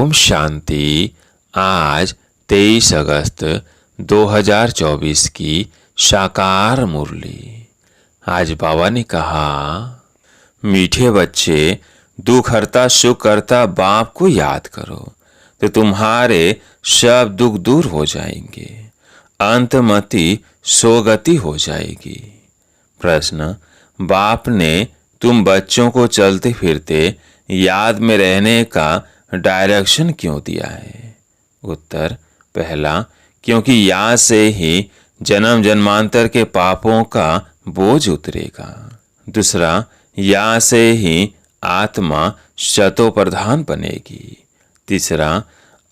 ओम शांति। आज 23 अगस्त 2024 की साकार मुरली। आज बाबा ने कहा, मीठे बच्चे, दुख हरता सुख करता बाप को याद करो तो तुम्हारे सब दुख दूर हो जाएंगे, अंतमति सोगति हो जाएगी। प्रश्न, बाप ने तुम बच्चों को चलते फिरते याद में रहने का डायरेक्शन क्यों दिया है? उत्तर, पहला, क्योंकि याद से ही जन्म जन्मांतर के पापों का बोझ उतरेगा। दूसरा, याद से ही आत्मा शतो प्रधान बनेगी। तीसरा,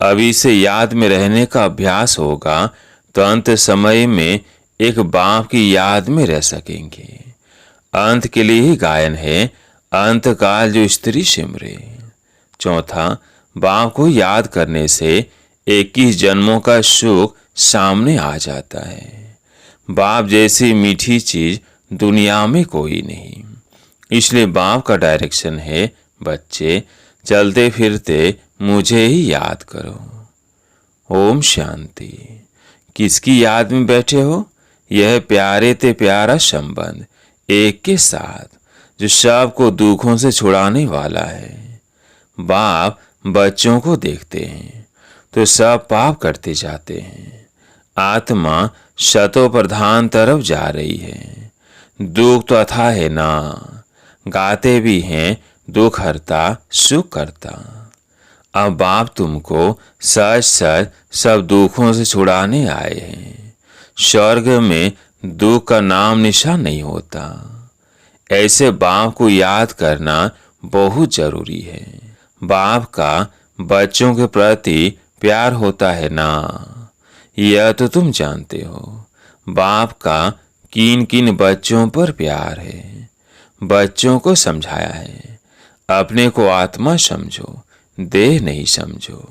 अभी से याद में रहने का अभ्यास होगा तो अंत समय में एक बाप की याद में रह सकेंगे। अंत के लिए ही गायन है, अंत काल जो स्त्री सिमरे। चौथा, बाप को याद करने से 21 जन्मों का सुख सामने आ जाता है। बाप जैसी मीठी चीज दुनिया में कोई नहीं। इसलिए बाप का डायरेक्शन है, बच्चे चलते फिरते मुझे ही याद करो। ओम शांति। किसकी याद में बैठे हो? यह प्यारे ते प्यारा संबंध एक के साथ जो सबको दुखों से छुड़ाने वाला है। बाप बच्चों को देखते हैं तो सब पाप करते जाते हैं। आत्मा शतो प्रधान तरफ जा रही है। दुख तो अथाह है ना, गाते भी हैं दुख हरता सुख करता। अब बाप तुमको सच सच सब दुखों से छुड़ाने आए हैं। स्वर्ग में दुख का नाम निशान नहीं होता। ऐसे बाप को याद करना बहुत जरूरी है। बाप का बच्चों के प्रति प्यार होता है ना, यह तो तुम जानते हो। बाप का किन किन बच्चों पर प्यार है, बच्चों को समझाया है। अपने को आत्मा समझो, देह नहीं समझो।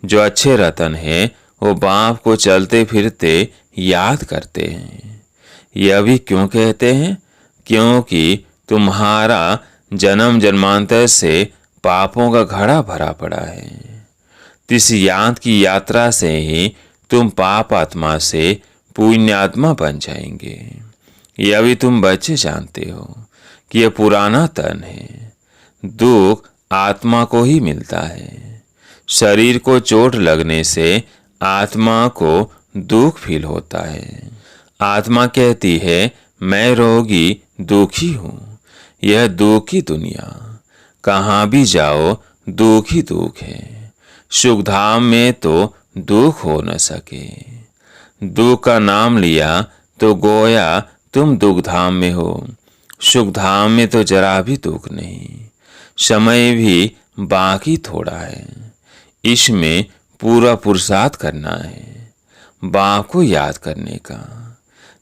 जो अच्छे रतन है वो बाप को चलते फिरते याद करते हैं। यह भी क्यों कहते हैं? क्योंकि तुम्हारा जन्म जन्मांतर से पापों का घड़ा भरा पड़ा है। इस याद की यात्रा से ही तुम पाप आत्मा से पुण्य आत्मा बन जाएंगे। यह भी तुम बच्चे जानते हो कि यह पुराना तन है। दुख आत्मा को ही मिलता है। शरीर को चोट लगने से आत्मा को दुख फील होता है। आत्मा कहती है, मैं रोगी दुखी हूं। यह दुख की दुनिया, कहां भी जाओ दुख ही दुख है। सुख धाम में तो दुख हो न सके। दुख का नाम लिया तो गोया तुम दुख धाम में हो। सुख धाम में तो जरा भी दुख नहीं। समय भी बाकी थोड़ा है। इसमें पूरा पुरुषार्थ करना है, बाप को याद करने का।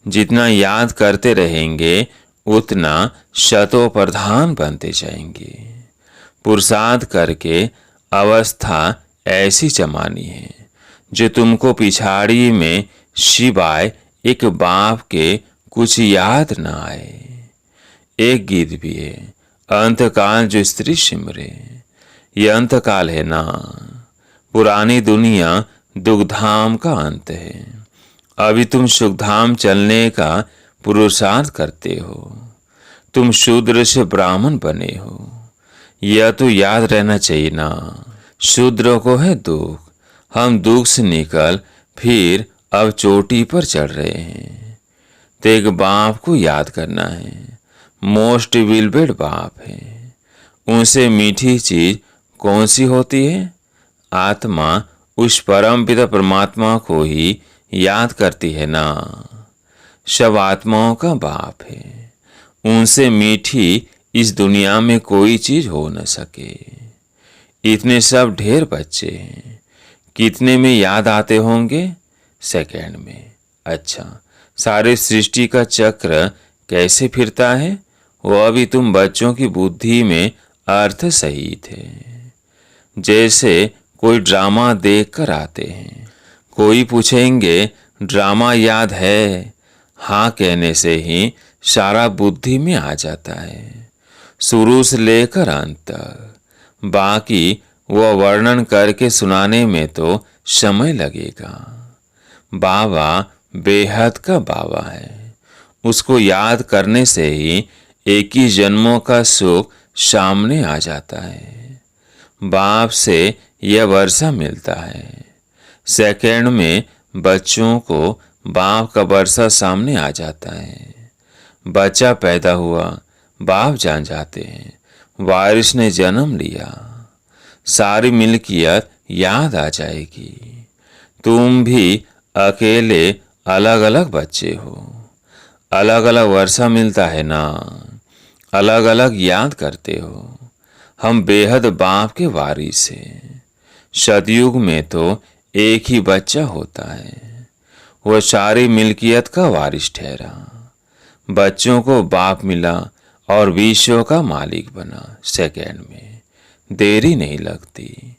जितना याद करते रहेंगे उतना शतो प्रधान बनते जाएंगे। पुरुषार्थ करके अवस्था ऐसी जमानी है जो तुमको पिछाड़ी में सिवाय एक बाप के कुछ याद ना आए। एक गीत भी है, अंतकाल जो स्त्री सिमरे। यह अंतकाल है ना, पुरानी दुनिया दुखधाम का अंत है। अभी तुम सुखधाम चलने का पुरुषार्थ करते हो। तुम शूद्र से ब्राह्मण बने हो, यह तो याद रहना चाहिए ना। शूद्र को है दुख, हम दुख से निकल फिर अब चोटी पर चढ़ रहे हैं। तो एक बाप को याद करना है, मोस्ट विलबेड बाप है। उनसे मीठी चीज कौन सी होती है? आत्मा उस परम पिता परमात्मा को ही याद करती है ना। सब आत्माओं का बाप है। उनसे मीठी इस दुनिया में कोई चीज हो न सके। इतने सब ढेर बच्चे हैं, कितने में याद आते होंगे? सेकंड में। अच्छा, सारे सृष्टि का चक्र कैसे फिरता है वो अभी तुम बच्चों की बुद्धि में अर्थ सही थे। जैसे कोई ड्रामा देख कर आते हैं, कोई पूछेंगे ड्रामा याद है? हाँ कहने से ही सारा बुद्धि में आ जाता है, शुरू से लेकर अंत तक। बाकी वह वर्णन करके सुनाने में तो समय लगेगा। बाबा बेहद का बाबा है। उसको याद करने से ही 21 जन्मों का सुख सामने आ जाता है। बाप से यह वर्षा मिलता है। सेकंड में बच्चों को बाप का वर्षा सामने आ जाता है। बच्चा पैदा हुआ, बाप जान जाते हैं, वारिस ने जन्म लिया, सारी मिल्कियत याद आ जाएगी। तुम भी अकेले अलग अलग बच्चे हो, अलग अलग वर्षा मिलता है ना, अलग अलग याद करते हो। हम बेहद बाप के वारिस हैं। सतयुग में तो एक ही बच्चा होता है, वह सारी मिल्कियत का वारिस ठहरा। बच्चों को बाप मिला और विश्व का मालिक बना। सेकंड में देरी नहीं लगती।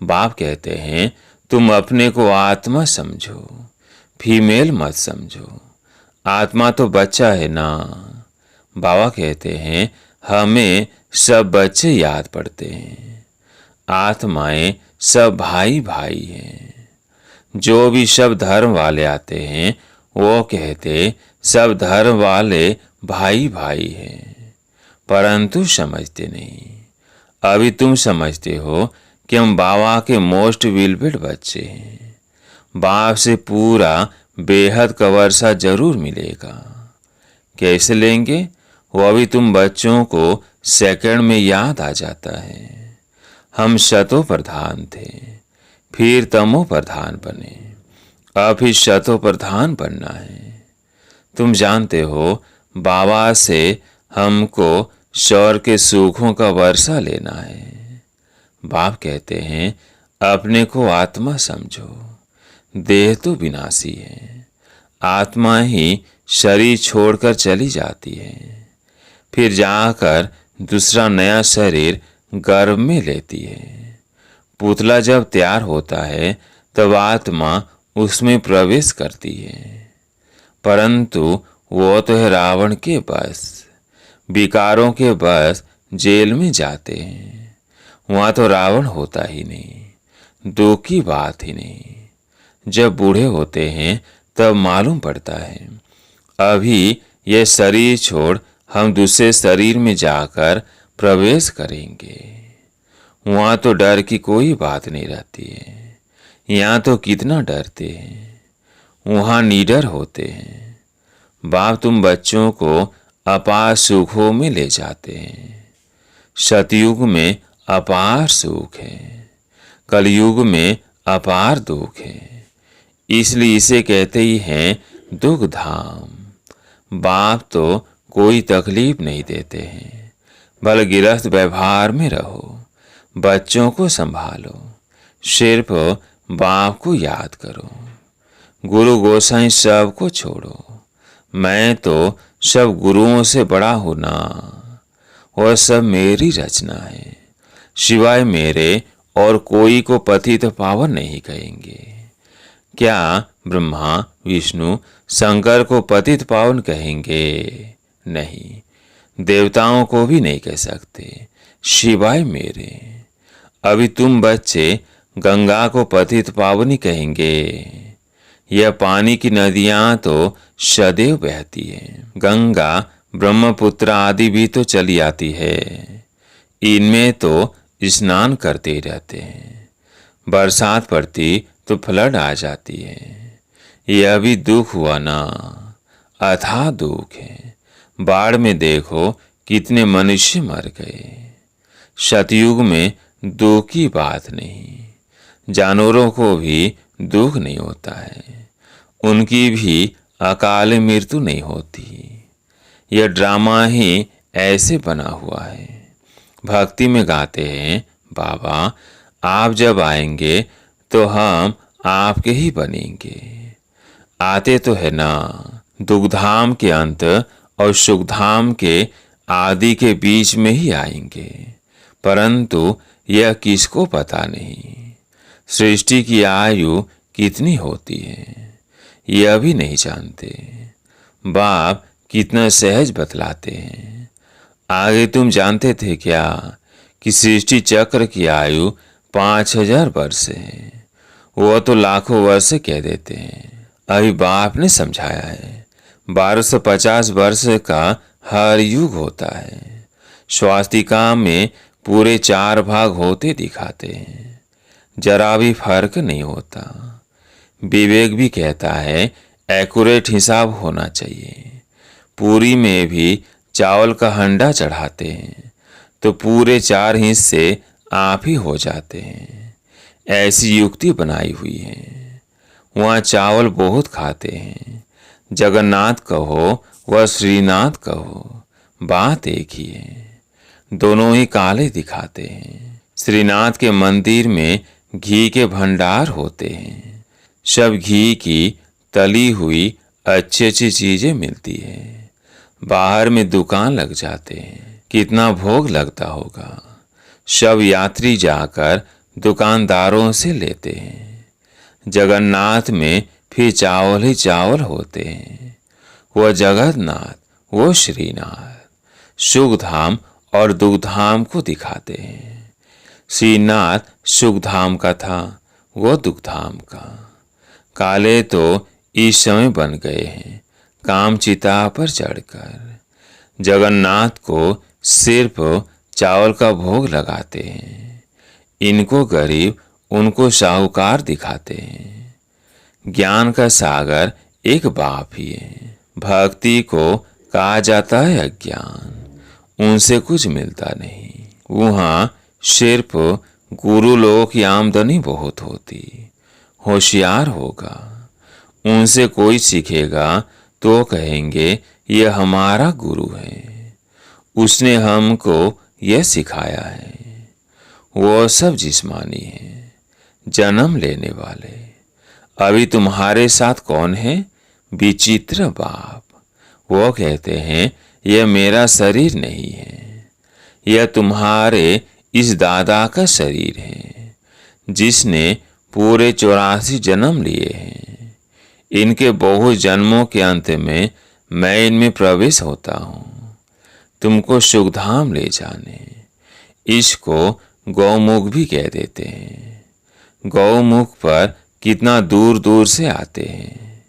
बाप कहते हैं तुम अपने को आत्मा समझो, फीमेल मत समझो। आत्मा तो बच्चा है ना। बाबा कहते हैं हमें सब बच्चे याद पड़ते हैं। आत्माएं सब भाई भाई हैं। जो भी सब धर्म वाले आते हैं वो कहते सब धर्म वाले भाई भाई हैं, परंतु समझते नहीं। अभी तुम समझते हो कि हम बाबा के मोस्ट विलबेड बच्चे हैं। बाप से पूरा बेहद का वर्षा जरूर मिलेगा। कैसे लेंगे वो अभी तुम बच्चों को सेकंड में याद आ जाता है। हम शतो प्रधान थे, फिर तमो प्रधान बने, अब ही शतो प्रधान बनना है। तुम जानते हो बाबा से हमको शौर के सुखों का वर्षा लेना है। बाप कहते हैं अपने को आत्मा समझो। देह तो विनाशी है, आत्मा ही शरीर छोड़कर चली जाती है, फिर जाकर दूसरा नया शरीर गर्भ में लेती है। पुतला जब तैयार होता है तब आत्मा उसमें प्रवेश करती है, परंतु वो तो है रावण के बस, विकारों के बस जेल में जाते हैं। वहाँ तो रावण होता ही नहीं, दुख की बात ही नहीं। जब बूढ़े होते हैं तब मालूम पड़ता है। अभी यह शरीर छोड़ हम दूसरे शरीर में जाकर प्रवेश करेंगे। वहाँ तो डर की कोई बात नहीं रहती है। यहाँ तो कितना डरते हैं, वहाँ निडर होते हैं। बाप तुम बच्चों को अपार सुखों में ले जाते हैं। सतयुग में अपार सुख है, कलयुग में अपार दुख है, इसलिए इसे कहते ही हैं दुख धाम। बाप तो कोई तकलीफ नहीं देते हैं, भले गिरफ्त व्यवहार में रहो, बच्चों को संभालो, सिर्फ बाप को याद करो। गुरु गोसाई सबको छोड़ो, मैं तो सब गुरुओं से बड़ा हूं ना, और सब मेरी रचना है, सिवाय मेरे और कोई को पतित पावन नहीं कहेंगे। क्या ब्रह्मा विष्णु शंकर को पतित पावन कहेंगे? नहीं, देवताओं को भी नहीं कह सकते, सिवाय मेरे। अभी तुम बच्चे गंगा को पतित पावनी कहेंगे। यह पानी की नदियां तो सदैव बहती है। गंगा ब्रह्मपुत्र आदि भी तो चली आती है, इनमें तो स्नान करते ही रहते हैं। बरसात पड़ती तो फ्लड आ जाती है। यह भी दुख हुआ ना, अथाह दुख है। बाढ़ में देखो कितने मनुष्य मर गए। सतयुग में दुख की बात नहीं, जानवरों को भी दुख नहीं होता है, उनकी भी अकाल मृत्यु नहीं होती। यह ड्रामा ही ऐसे बना हुआ है। भक्ति में गाते हैं बाबा आप जब आएंगे तो हम आपके ही बनेंगे। आते तो है ना, दुखधाम के अंत और सुखधाम के आदि के बीच में ही आएंगे, परंतु यह किसको पता नहीं। सृष्टि की आयु कितनी होती है यह भी नहीं जानते। बाप कितना सहज बतलाते हैं। आगे तुम जानते थे क्या कि सृष्टि चक्र की आयु 5000 वर्ष है, वो तो लाखों वर्ष कह देते हैं। अभी बाप ने समझाया है 1250 वर्ष का हर युग होता है। स्वास्तिका में पूरे 4 भाग होते दिखाते हैं, जरा भी फर्क नहीं होता। विवेक भी कहता है एक्यूरेट हिसाब होना चाहिए। पूरी में भी चावल का हंडा चढ़ाते हैं तो पूरे 4 हिस्से आप ही हो जाते हैं। ऐसी युक्ति बनाई हुई है। वहाँ चावल बहुत खाते हैं। जगन्नाथ कहो व श्रीनाथ कहो, बात एक ही है। दोनों ही काले दिखाते हैं। श्रीनाथ के मंदिर में घी के भंडार होते हैं। सब घी की तली हुई अच्छी अच्छी चीजें मिलती है। बाहर में दुकान लग जाते हैं, कितना भोग लगता होगा। सब यात्री जाकर दुकानदारों से लेते हैं। जगन्नाथ में फिर चावल ही चावल होते हैं। वह जगन्नाथ, वो श्रीनाथ सुखधाम और दुखधाम को दिखाते हैं। श्रीनाथ सुखधाम का था, वो दुखधाम का। काले तो इस समय बन गए हैं काम चिता पर चढ़कर। जगन्नाथ को सिर्फ चावल का भोग लगाते हैं। इनको गरीब, उनको साहूकार दिखाते हैं। ज्ञान का सागर एक बाप ही है। भक्ति को कहा जाता है अज्ञान, उनसे कुछ मिलता नहीं। वहाँ सिर्फ गुरु लोग की आमदनी बहुत होती। होशियार होगा, उनसे कोई सीखेगा तो कहेंगे यह हमारा गुरु है, उसने हमको यह सिखाया है। वो सब जिस्मानी है, जन्म लेने वाले। अभी तुम्हारे साथ कौन है? विचित्र बाप। वो कहते हैं यह मेरा शरीर नहीं है, यह तुम्हारे इस दादा का शरीर है जिसने पूरे 84 जन्म लिए हैं। इनके बहुत जन्मों के अंत में मैं इनमें प्रवेश होता हूँ तुमको सुखधाम ले जाने। इसको गौमुख भी कह देते हैं। गौमुख पर कितना दूर दूर से आते हैं।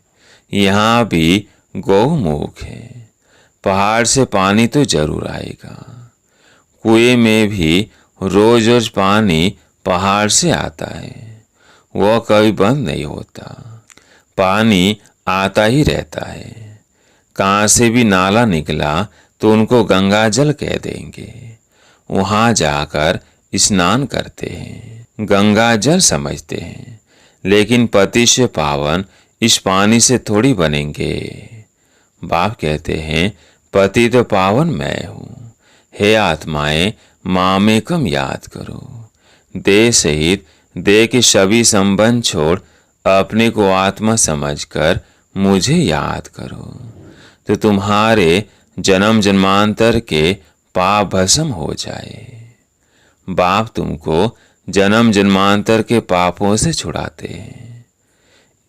यहाँ भी गौमुख है। पहाड़ से पानी तो जरूर आएगा। कुएं में भी रोज रोज पानी पहाड़ से आता है, वह कभी बंद नहीं होता। पानी आता ही रहता है। कहाँ से भी नाला निकला तो उनको गंगा जल कह देंगे। वहाँ जाकर स्नान करते हैं, गंगा जल समझते हैं। लेकिन पति से पावन इस पानी से थोड़ी बनेंगे। बाप कहते हैं पति तो पावन मैं हूँ। हे आत्माएं, मामेकम याद करो। देह सहित देह के सभी संबंध छोड़ अपने को आत्मा समझकर मुझे याद करो तो तुम्हारे जन्म जन्मांतर के पाप भस्म हो जाए। बाप तुमको जन्म जन्मांतर के पापों से छुड़ाते हैं।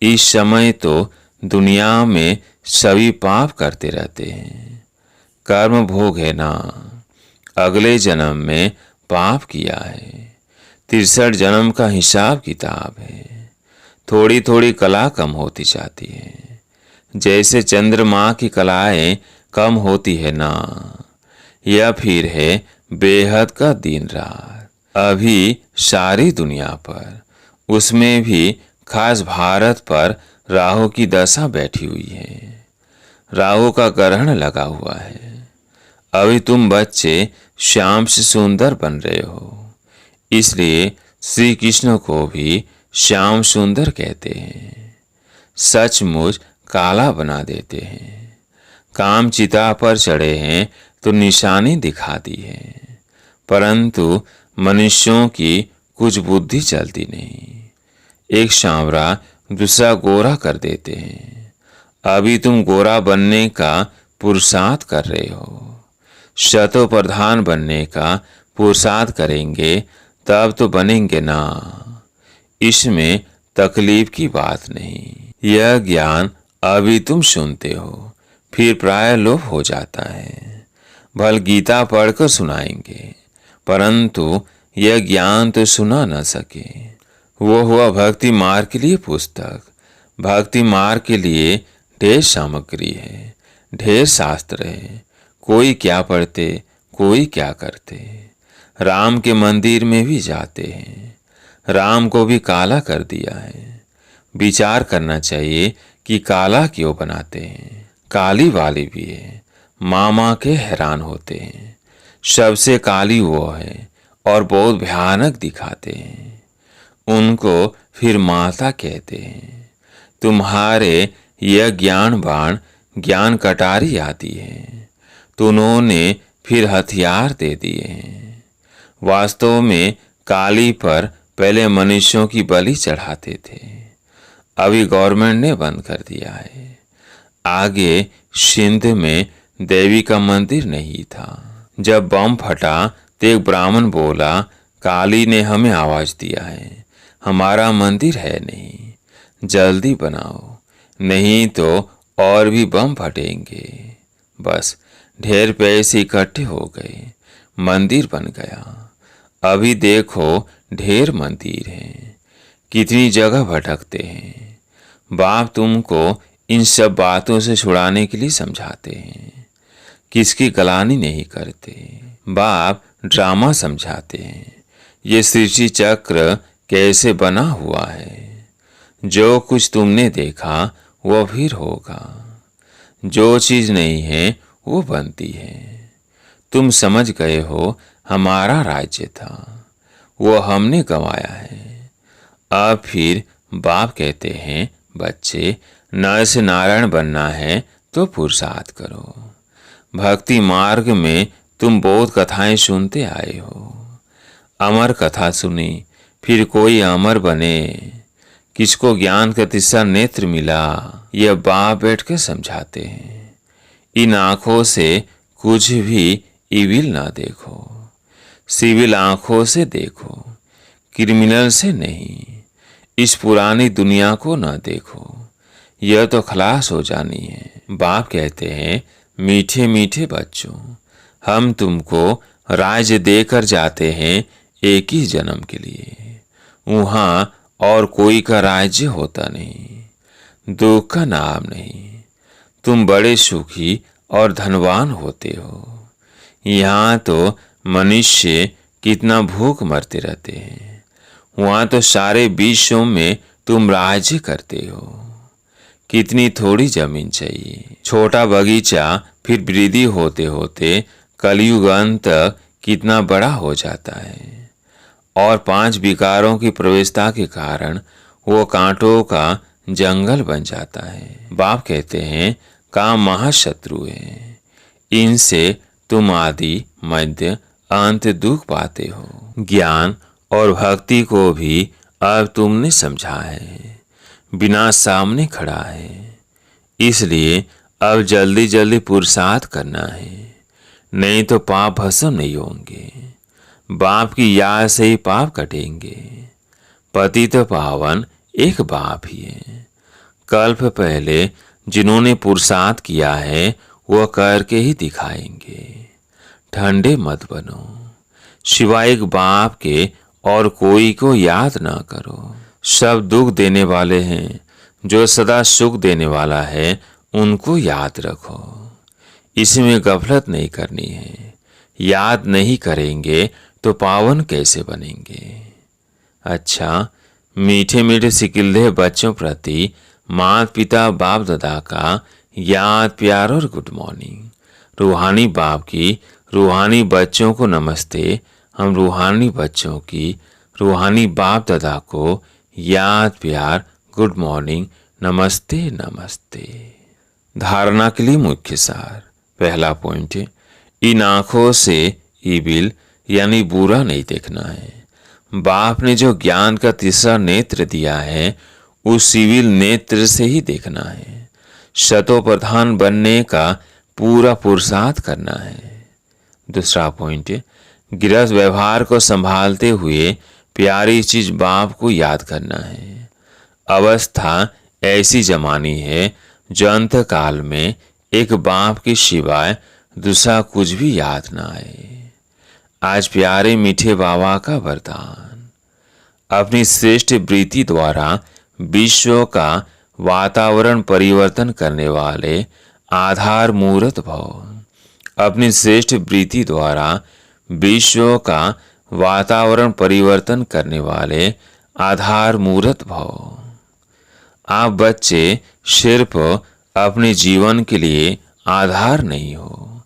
इस समय तो दुनिया में सभी पाप करते रहते हैं। कर्म भोग है ना, अगले जन्म में पाप किया है। 63 जन्म का हिसाब किताब है। थोड़ी थोड़ी कला कम होती जाती है, जैसे चंद्रमा की कलाएं कम होती है ना। यह फिर है बेहद का दिन रात। अभी सारी दुनिया पर, उसमें भी खास भारत पर राहु की दशा बैठी हुई है। राहु का ग्रहण लगा हुआ है। अभी तुम बच्चे श्याम से सुंदर बन रहे हो, इसलिए श्री कृष्ण को भी श्याम सुंदर कहते हैं। सचमुच काला बना देते हैं। काम चिता पर चढ़े हैं तो निशानी दिखा दी है, परंतु मनुष्यों की कुछ बुद्धि चलती नहीं। एक सांवरा दूसरा गोरा कर देते हैं। अभी तुम गोरा बनने का पुरुषार्थ कर रहे हो। शतो प्रधान बनने का पुरुषार्थ करेंगे तब तो बनेंगे ना। इसमें तकलीफ की बात नहीं। यह ज्ञान अभी तुम सुनते हो, फिर प्राय लोप हो जाता है। भल गीता पढ़कर सुनाएंगे, परंतु यह ज्ञान तो सुना न सके। वो हुआ भक्ति मार्ग के लिए पुस्तक। भक्ति मार्ग के लिए ढेर सामग्री है, ढेर शास्त्र है। कोई क्या पढ़ते, कोई क्या करते। राम के मंदिर में भी जाते हैं, राम को भी काला कर दिया है। विचार करना चाहिए कि काला क्यों बनाते हैं। काली वाली भी है, मामा के हैरान होते हैं। सबसे काली वो है और बहुत भयानक दिखाते हैं। उनको फिर माता कहते हैं। तुम्हारे यह ज्ञान बाण ज्ञान कटारी आती है तो उन्होंने फिर हथियार दे दिए हैं। वास्तव में काली पर पहले मनुष्यों की बलि चढ़ाते थे, अभी गवर्नमेंट ने बंद कर दिया है। आगे सिंध में देवी का मंदिर नहीं था। जब बम फटा तो एक ब्राह्मण बोला, काली ने हमें आवाज दिया है, हमारा मंदिर है नहीं, जल्दी बनाओ नहीं तो और भी बम फटेंगे। बस ढेर पैसे इकट्ठे हो गए, मंदिर बन गया। अभी देखो ढेर मंदिर हैं, कितनी जगह भटकते हैं। बाप तुमको इन सब बातों से छुड़ाने के लिए समझाते हैं, किसकी गलानी नहीं करते। बाप ड्रामा समझाते हैं, ये सृष्टि चक्र कैसे बना हुआ है। जो कुछ तुमने देखा वो फिर होगा, जो चीज नहीं है वो बनती है। तुम समझ गए हो हमारा राज्य था, वो हमने गंवाया है। अब फिर बाप कहते हैं, बच्चे नर से नारायण बनना है तो पुरुषार्थ करो। भक्ति मार्ग में तुम बहुत कथाएं सुनते आए हो। अमर कथा सुनी फिर कोई अमर बने, किसको ज्ञान का तीसरा नेत्र मिला, यह बाप बैठ कर समझाते हैं। इन आंखों से कुछ भी इविल ना देखो, सिविल आंखों से देखो, क्रिमिनल से नहीं। इस पुरानी दुनिया को ना देखो, यह तो खलास हो जानी है। बाप कहते हैं, मीठे मीठे बच्चों, हम तुमको राज्य देकर जाते हैं एक ही जन्म के लिए। वहां और कोई का राज्य होता नहीं, दुख का नाम नहीं। तुम बड़े सुखी और धनवान होते हो। यहाँ तो मनुष्य कितना भूख मरते रहते हैं, वहां तो सारे विश्व में तुम राज्य करते हो। कितनी थोड़ी जमीन चाहिए, छोटा बगीचा फिर वृद्धि होते होते कलयुग अंत तक कितना बड़ा हो जाता है। और 5 विकारों की प्रवेशता के कारण वो कांटों का जंगल बन जाता है। बाप कहते हैं, काम महाशत्रु है, इनसे तुम आदि मध्य अंत दुख पाते हो। ज्ञान और भक्ति को भी अब तुमने समझा है, बिना सामने खड़ा है। इसलिए अब जल्दी जल्दी पुरुषार्थ करना है, नहीं तो पाप भस्म नहीं होंगे। बाप की याद से ही पाप कटेंगे। पतित पावन एक बाप ही है। कल्प पहले जिन्होंने पुरुषार्थ किया है वह करके ही दिखाएंगे। ठंडे मत बनो, सिवाय एक बाप के और कोई को याद ना करो। सब दुख देने वाले हैं, जो सदा सुख देने वाला है उनको याद रखो। इसमें गफलत नहीं करनी है। याद नहीं करेंगे तो पावन कैसे बनेंगे। अच्छा, मीठे मीठे सिकिल्दे बच्चों प्रति माता पिता बाप दादा का याद प्यार और गुड मॉर्निंग। रूहानी बाप की रूहानी बच्चों को नमस्ते। हम रूहानी बच्चों की रूहानी बाप दादा को याद प्यार गुड मॉर्निंग नमस्ते नमस्ते। धारणा के लिए मुख्य सार। पहला पॉइंट है, इन आंखों से ईविल यानी बुरा नहीं देखना है। बाप ने जो ज्ञान का तीसरा नेत्र दिया है उस सिविल नेत्र से ही देखना है। शतो प्रधान बनने का पूरा पुरुषार्थ करना है। दूसरा पॉइंट है, गृहस्थ व्यवहार को संभालते हुए प्यारी चीज बाप को याद करना है। अवस्था ऐसी जमानी है जो अंत काल में एक बाप के सिवाय दूसरा कुछ भी याद ना आए। आज प्यारे मीठे बाबा का वरदान। अपनी श्रेष्ठ वृत्ति द्वारा विश्व का वातावरण परिवर्तन करने वाले आधार मूर्त भव। अपनी श्रेष्ठ वृत्ति द्वारा विश्व का वातावरण परिवर्तन करने वाले आधार मूर्त भव। आप बच्चे सिर्फ अपने जीवन के लिए आधार नहीं हो,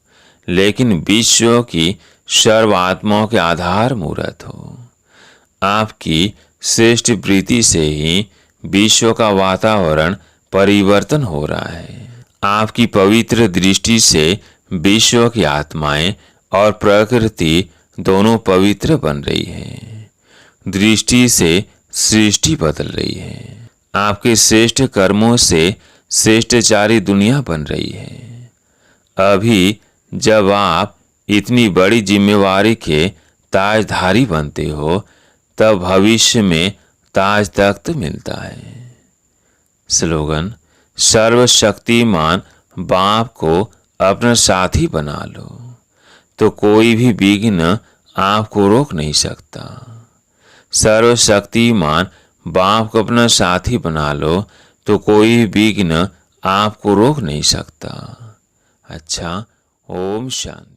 लेकिन विश्व की सर्व आत्माओं के आधार मूर्त हो। आपकी श्रेष्ठ वृत्ति से ही विश्व का वातावरण परिवर्तन हो रहा है। आपकी पवित्र दृष्टि से विश्व की आत्माएं और प्रकृति दोनों पवित्र बन रही है। दृष्टि से सृष्टि बदल रही है। आपके श्रेष्ठ कर्मों से श्रेष्ठचारी दुनिया बन रही है। अभी जब आप इतनी बड़ी जिम्मेवारी के ताजधारी बनते हो, तब भविष्य में ताज तख्त मिलता है। स्लोगन: सर्वशक्तिमान बाप को अपना साथी बना लो तो कोई भी विघ्न आपको रोक नहीं सकता। सर्वशक्तिमान बाप को अपना साथी बना लो तो कोई विघ्न आपको रोक नहीं सकता। अच्छा, ओम शांति।